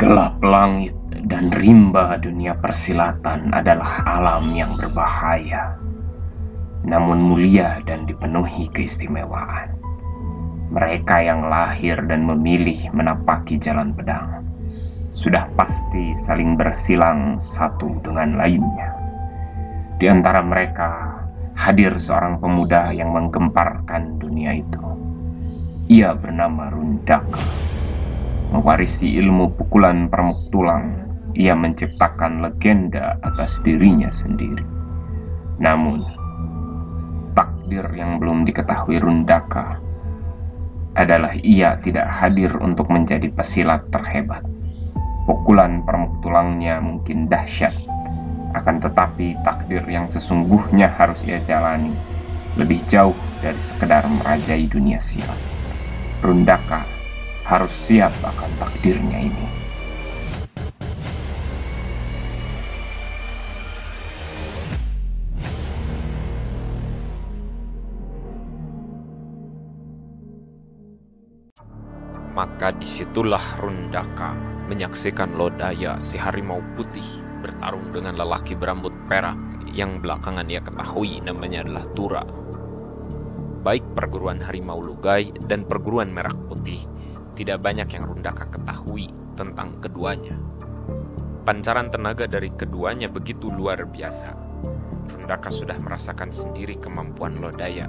Gelap langit dan rimba dunia persilatan adalah alam yang berbahaya, namun mulia dan dipenuhi keistimewaan. Mereka yang lahir dan memilih menapaki jalan pedang sudah pasti saling bersilang satu dengan lainnya. Di antara mereka hadir seorang pemuda yang menggemparkan dunia itu. Ia bernama Rundaka. Mewarisi ilmu pukulan permuk tulang, ia menciptakan legenda atas dirinya sendiri. Namun, takdir yang belum diketahui Rundaka adalah ia tidak hadir untuk menjadi pesilat terhebat. Pukulan permuk tulangnya mungkin dahsyat, akan tetapi takdir yang sesungguhnya harus ia jalani lebih jauh dari sekedar merajai dunia silat. Rundaka harus siap akan takdirnya ini. Maka disitulah Rundaka menyaksikan Lodaya, si harimau putih, bertarung dengan lelaki berambut perak yang belakangan ia ketahui namanya adalah Tura. Baik perguruan harimau Lugai dan perguruan merah putih, tidak banyak yang Rundaka ketahui tentang keduanya. Pancaran tenaga dari keduanya begitu luar biasa. Rundaka sudah merasakan sendiri kemampuan Lodaya.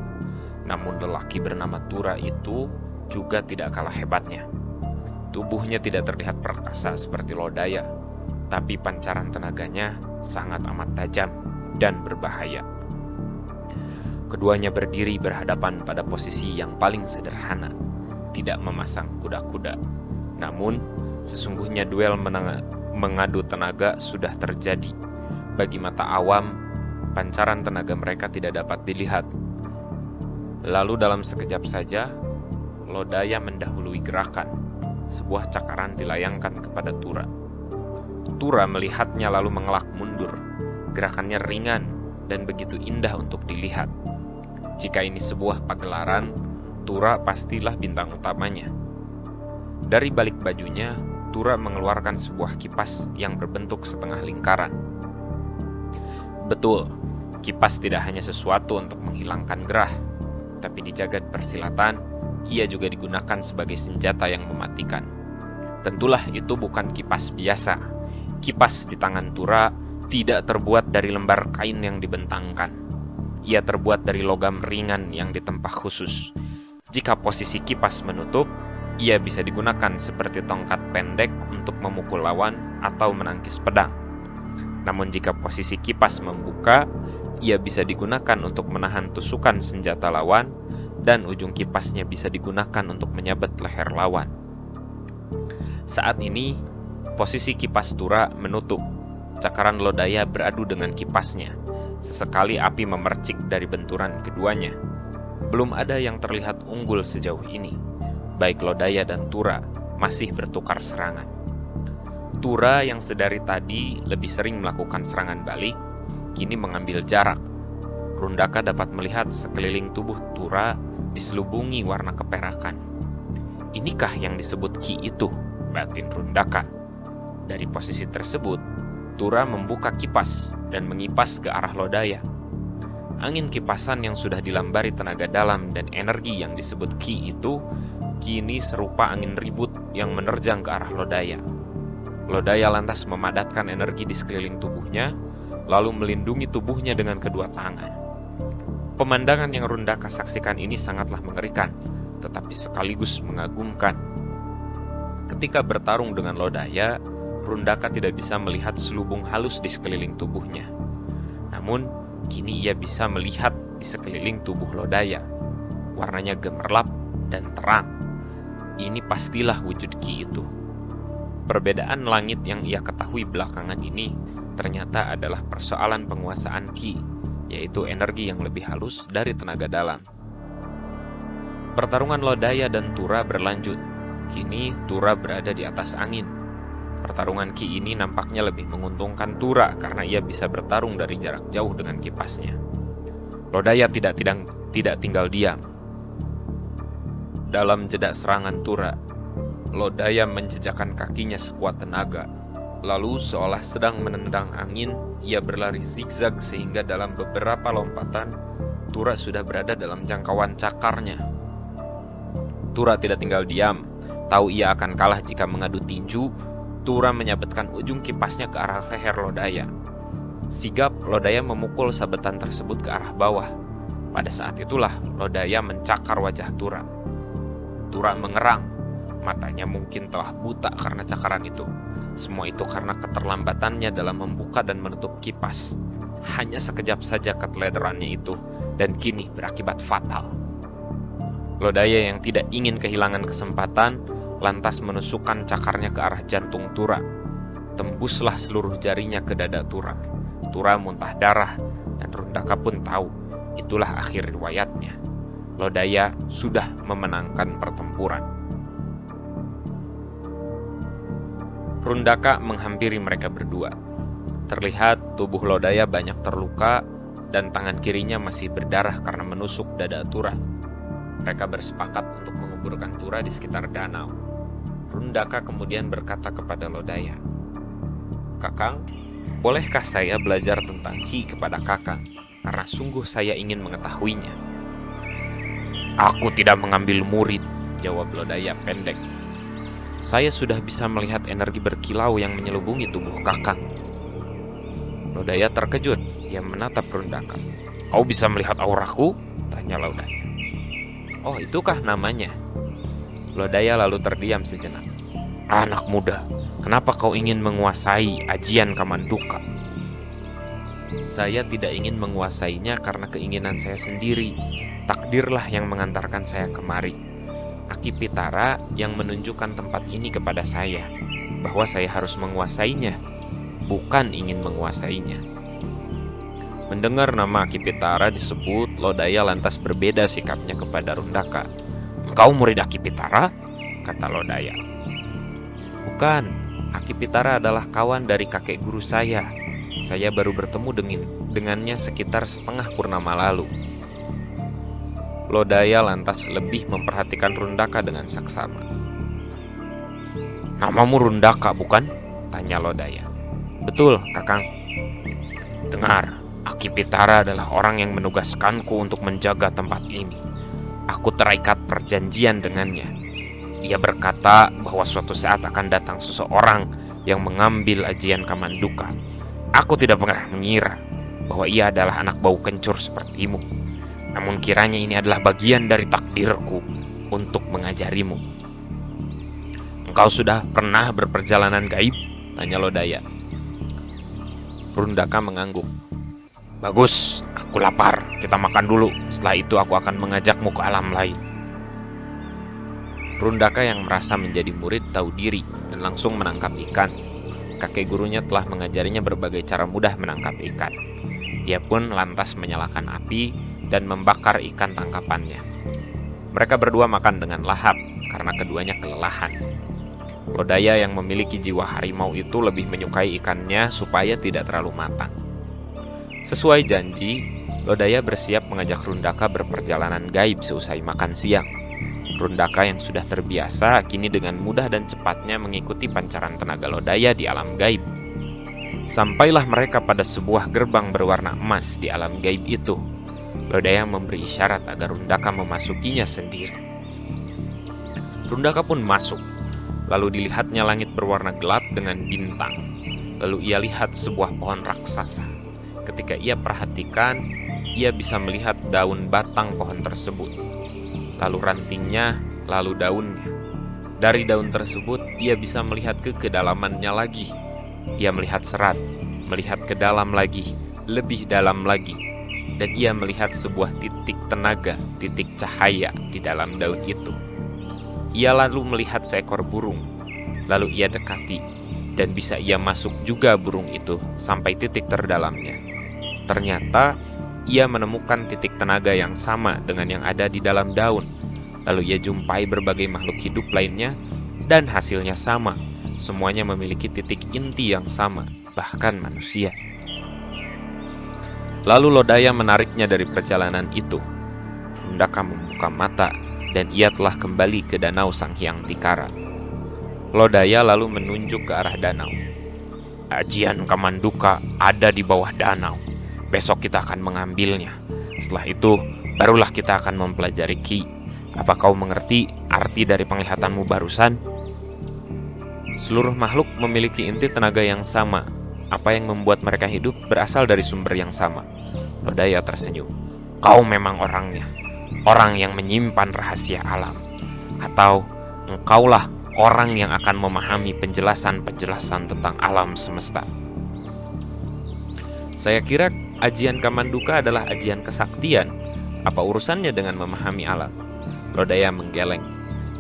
Namun lelaki bernama Tura itu juga tidak kalah hebatnya. Tubuhnya tidak terlihat perkasa seperti Lodaya, tapi pancaran tenaganya sangat amat tajam dan berbahaya. Keduanya berdiri berhadapan pada posisi yang paling sederhana, tidak memasang kuda-kuda. Namun, sesungguhnya duel mengadu tenaga sudah terjadi. Bagi mata awam, pancaran tenaga mereka tidak dapat dilihat. Lalu dalam sekejap saja, Lodaya mendahului gerakan. Sebuah cakaran dilayangkan kepada Tura. Tura melihatnya lalu mengelak mundur. Gerakannya ringan dan begitu indah untuk dilihat. Jika ini sebuah pagelaran, Tura pastilah bintang utamanya. Dari balik bajunya, Tura mengeluarkan sebuah kipas yang berbentuk setengah lingkaran. Betul, kipas tidak hanya sesuatu untuk menghilangkan gerah, tapi di jagat persilatan, ia juga digunakan sebagai senjata yang mematikan. Tentulah itu bukan kipas biasa. Kipas di tangan Tura tidak terbuat dari lembar kain yang dibentangkan. Ia terbuat dari logam ringan yang ditempa khusus. Jika posisi kipas menutup, ia bisa digunakan seperti tongkat pendek untuk memukul lawan atau menangkis pedang. Namun jika posisi kipas membuka, ia bisa digunakan untuk menahan tusukan senjata lawan, dan ujung kipasnya bisa digunakan untuk menyabet leher lawan. Saat ini, posisi kipas Tura menutup. Cakaran Lodaya beradu dengan kipasnya. Sesekali api memercik dari benturan keduanya. Belum ada yang terlihat unggul sejauh ini. Baik Lodaya dan Tura masih bertukar serangan. Tura yang sedari tadi lebih sering melakukan serangan balik, kini mengambil jarak. Rundaka dapat melihat sekeliling tubuh Tura diselubungi warna keperakan. Inikah yang disebut ki itu? Batin Rundaka. Dari posisi tersebut, Tura membuka kipas dan mengipas ke arah Lodaya. Angin kipasan yang sudah dilambari tenaga dalam dan energi yang disebut ki itu kini serupa angin ribut yang menerjang ke arah Lodaya. Lodaya lantas memadatkan energi di sekeliling tubuhnya, lalu melindungi tubuhnya dengan kedua tangan. Pemandangan yang Rundaka saksikan ini sangatlah mengerikan, tetapi sekaligus mengagumkan. Ketika bertarung dengan Lodaya, Rundaka tidak bisa melihat selubung halus di sekeliling tubuhnya. Namun, kini ia bisa melihat di sekeliling tubuh Lodaya. Warnanya gemerlap dan terang. Ini pastilah wujud ki itu. Perbedaan langit yang ia ketahui belakangan ini ternyata adalah persoalan penguasaan ki, yaitu energi yang lebih halus dari tenaga dalam. Pertarungan Lodaya dan Tura berlanjut. Kini Tura berada di atas angin. Pertarungan ki ini nampaknya lebih menguntungkan Tura karena ia bisa bertarung dari jarak jauh dengan kipasnya. Lodaya tidak tinggal diam. Dalam jeda serangan Tura, Lodaya menjejakkan kakinya sekuat tenaga. Lalu seolah sedang menendang angin, ia berlari zigzag sehingga dalam beberapa lompatan, Tura sudah berada dalam jangkauan cakarnya. Tura tidak tinggal diam. Tahu ia akan kalah jika mengadu tinju, Tura menyabetkan ujung kipasnya ke arah leher Lodaya. Sigap, Lodaya memukul sabetan tersebut ke arah bawah. Pada saat itulah Lodaya mencakar wajah Tura. Tura mengerang. Matanya mungkin telah buta karena cakaran itu. Semua itu karena keterlambatannya dalam membuka dan menutup kipas. Hanya sekejap saja keteledorannya itu, dan kini berakibat fatal. Lodaya yang tidak ingin kehilangan kesempatan, lantas menusukkan cakarnya ke arah jantung Tura. Tembuslah seluruh jarinya ke dada Tura. Tura muntah darah, dan Rundaka pun tahu, itulah akhir riwayatnya. Lodaya sudah memenangkan pertempuran. Rundaka menghampiri mereka berdua. Terlihat tubuh Lodaya banyak terluka dan tangan kirinya masih berdarah karena menusuk dada Tura. Mereka bersepakat untuk menguburkan Tura di sekitar danau. Rundaka kemudian berkata kepada Lodaya, "Kakang, bolehkah saya belajar tentang Hi kepada Kakang? Karena sungguh saya ingin mengetahuinya." "Aku tidak mengambil murid," jawab Lodaya pendek. "Saya sudah bisa melihat energi berkilau yang menyelubungi tubuh Kakang." Lodaya terkejut. Ia menatap Rundaka. "Kau bisa melihat auraku?" tanya Lodaya. "Oh, itukah namanya?" Lodaya lalu terdiam sejenak. "Anak muda, kenapa kau ingin menguasai ajian Kamanduka?" "Saya tidak ingin menguasainya karena keinginan saya sendiri. Takdirlah yang mengantarkan saya kemari. Aki Pitara yang menunjukkan tempat ini kepada saya, bahwa saya harus menguasainya, bukan ingin menguasainya." Mendengar nama Aki Pitara disebut, Lodaya lantas berbeda sikapnya kepada Rundaka. "Engkau murid Aki Pitara?" kata Lodaya. "Bukan, Aki Pitara adalah kawan dari kakek guru saya. Saya baru bertemu dengannya sekitar setengah purnama lalu." Lodaya lantas lebih memperhatikan Rundaka dengan saksama. "Namamu Rundaka, bukan?" tanya Lodaya. "Betul, Kakang." "Dengar, Aki Pitara adalah orang yang menugaskanku untuk menjaga tempat ini. Aku terikat perjanjian dengannya. Ia berkata bahwa suatu saat akan datang seseorang yang mengambil ajian Kamanduka. Aku tidak pernah mengira bahwa ia adalah anak bau kencur sepertimu. Namun kiranya ini adalah bagian dari takdirku untuk mengajarimu." "Engkau sudah pernah berperjalanan gaib?" tanya Lodaya. Rundaka mengangguk. "Bagus, aku lapar. Kita makan dulu. Setelah itu aku akan mengajakmu ke alam lain." Rundaka yang merasa menjadi murid tahu diri dan langsung menangkap ikan. Kakek gurunya telah mengajarinya berbagai cara mudah menangkap ikan. Ia pun lantas menyalakan api dan membakar ikan tangkapannya. Mereka berdua makan dengan lahap karena keduanya kelelahan. Lodaya yang memiliki jiwa harimau itu lebih menyukai ikannya supaya tidak terlalu matang. Sesuai janji, Lodaya bersiap mengajak Rundaka berperjalanan gaib seusai makan siang. Rundaka yang sudah terbiasa kini dengan mudah dan cepatnya mengikuti pancaran tenaga Lodaya di alam gaib. Sampailah mereka pada sebuah gerbang berwarna emas di alam gaib itu. Lodaya memberi isyarat agar Rundaka memasukinya sendiri. Rundaka pun masuk. Lalu dilihatnya langit berwarna gelap dengan bintang. Lalu ia lihat sebuah pohon raksasa. Ketika ia perhatikan, ia bisa melihat daun batang pohon tersebut. Lalu rantingnya, lalu daunnya. Dari daun tersebut, ia bisa melihat ke kedalamannya lagi. Ia melihat serat, melihat ke dalam lagi, lebih dalam lagi. Dan ia melihat sebuah titik tenaga, titik cahaya di dalam daun itu. Ia lalu melihat seekor burung. Lalu ia dekati, dan bisa ia masuk juga burung itu sampai titik terdalamnya. Ternyata, ia menemukan titik tenaga yang sama dengan yang ada di dalam daun. Lalu ia jumpai berbagai makhluk hidup lainnya, dan hasilnya sama. Semuanya memiliki titik inti yang sama, bahkan manusia. Lalu Lodaya menariknya dari perjalanan itu. Rundaka membuka mata, dan ia telah kembali ke danau Sang Hyang Tikara. Lodaya lalu menunjuk ke arah danau. Ajian Kamanduka ada di bawah danau. Besok kita akan mengambilnya. Setelah itu, barulah kita akan mempelajari Ki. Apa kau mengerti arti dari penglihatanmu barusan? Seluruh makhluk memiliki inti tenaga yang sama. Apa yang membuat mereka hidup berasal dari sumber yang sama. Lodaya tersenyum. Kau memang orangnya. Orang yang menyimpan rahasia alam. Atau engkaulah orang yang akan memahami penjelasan-penjelasan tentang alam semesta. Saya kira ajian Kamanduka adalah ajian kesaktian. Apa urusannya dengan memahami alam? Lodaya menggeleng.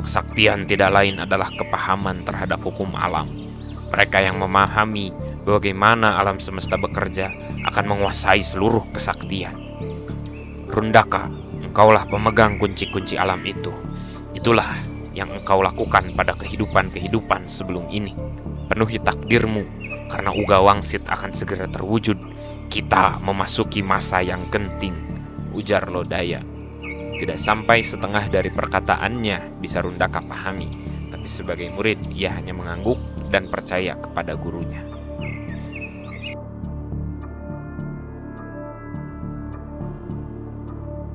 Kesaktian tidak lain adalah kepahaman terhadap hukum alam. Mereka yang memahami bagaimana alam semesta bekerja akan menguasai seluruh kesaktian. Rundaka, engkaulah pemegang kunci-kunci alam itu. Itulah yang engkau lakukan pada kehidupan-kehidupan sebelum ini. Penuhi takdirmu, karena Uga Wangsit akan segera terwujud. Kita memasuki masa yang genting, ujar Lodaya. Tidak sampai setengah dari perkataannya bisa Rundaka pahami, tapi sebagai murid ia hanya mengangguk dan percaya kepada gurunya.